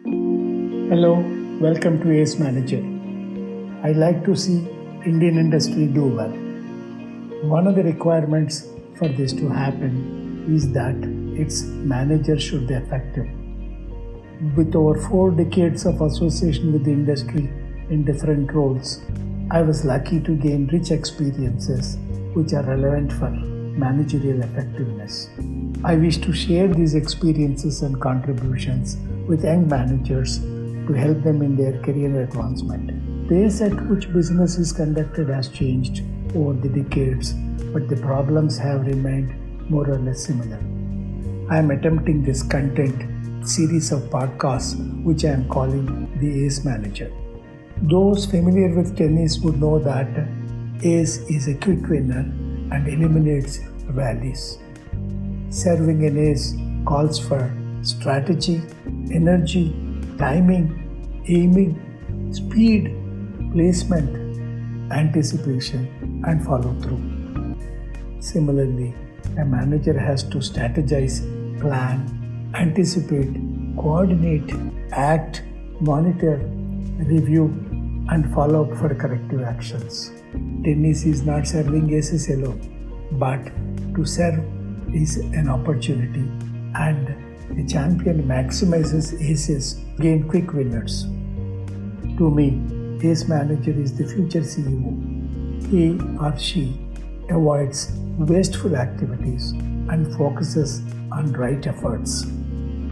Hello, welcome to Ace Manager. I like to see Indian industry do well. One of the requirements for this to happen is that its manager should be effective. With over 4 decades of association with the industry in different roles, I was lucky to gain rich experiences which are relevant for managerial effectiveness. I wish to share these experiences and contributions with young managers to help them in their career advancement. The pace at which business is conducted has changed over the decades, but the problems have remained more or less similar. I am attempting this content series of podcasts which I am calling the Ace Manager. Those familiar with tennis would know that Ace is a quick winner and eliminates rallies. Serving an ace calls for strategy, energy, timing, aiming, speed, placement, anticipation, and follow through. Similarly, a manager has to strategize, plan, anticipate, coordinate, act, monitor, review, and follow up for corrective actions. Tennis is not serving aces alone, but to serve is an opportunity, and a champion maximizes aces, gain quick winners. To me, Ace Manager is the future CEO. He or she avoids wasteful activities and focuses on right efforts.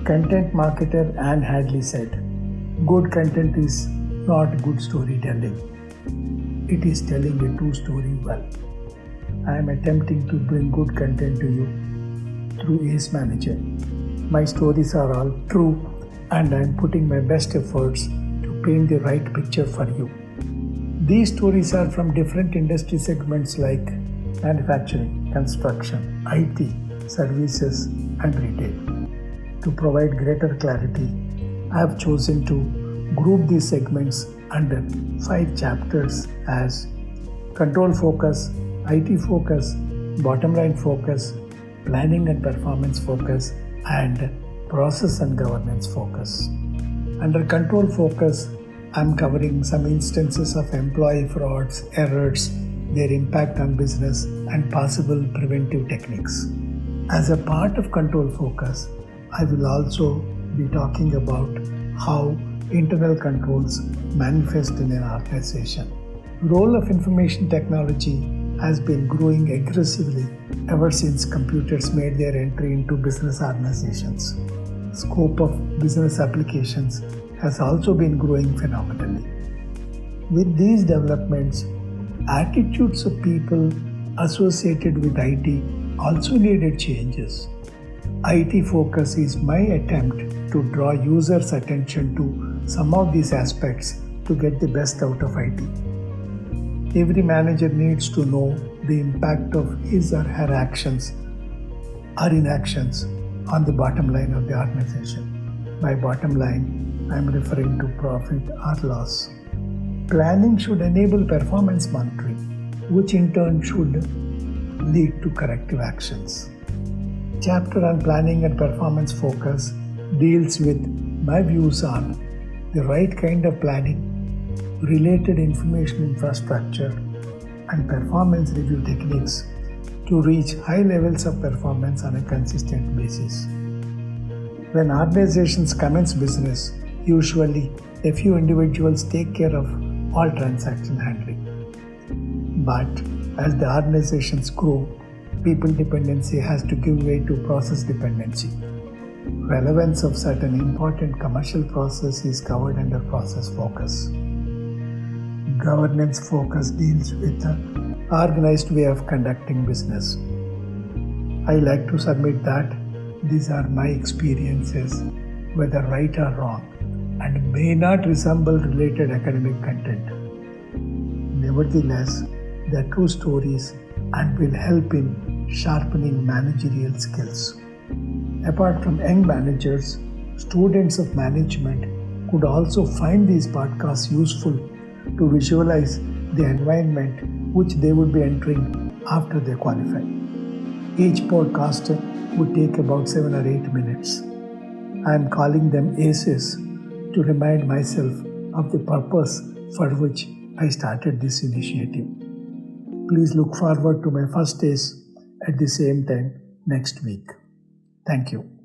Content marketer Anne Hadley said, "Good content is not good storytelling. It is telling a true story well." I am attempting to bring good content to you through Ace Manager. My stories are all true, and I am putting my best efforts to paint the right picture for you. These stories are from different industry segments like manufacturing, construction, IT, services, and retail. To provide greater clarity, I have chosen to group these segments under 5 chapters as control focus, IT focus, bottom line focus, planning and performance focus, and process and governance focus. Under control focus, I am covering some instances of employee frauds, errors, their impact on business, and possible preventive techniques. As a part of control focus, I will also be talking about how internal controls manifest in an organization. Role of information technology has been growing aggressively ever since computers made their entry into business organizations. Scope of business applications has also been growing phenomenally. With these developments, attitudes of people associated with IT also needed changes. IT focus is my attempt to draw users' attention to some of these aspects to get the best out of IT. Every manager needs to know the impact of his or her actions or inactions on the bottom line of the organization. By bottom line, I am referring to profit or loss. Planning should enable performance monitoring, which in turn should lead to corrective actions. Chapter on planning and performance focus deals with my views on the right kind of planning, related information infrastructure, and performance review techniques to reach high levels of performance on a consistent basis. When organizations commence business, usually a few individuals take care of all transaction handling. But as the organizations grow, people dependency has to give way to process dependency. Relevance of certain important commercial process is covered under process focus. Governance focus deals with the organized way of conducting business. I like to submit that these are my experiences, whether right or wrong, and may not resemble related academic content. Nevertheless, they are true stories and will help in sharpening managerial skills. Apart from young managers, students of management could also find these podcasts useful to visualize the environment which they would be entering after they qualify. Each podcast would take about 7 or 8 minutes. I am calling them ACEs to remind myself of the purpose for which I started this initiative. Please look forward to my first days at the same time next week. Thank you.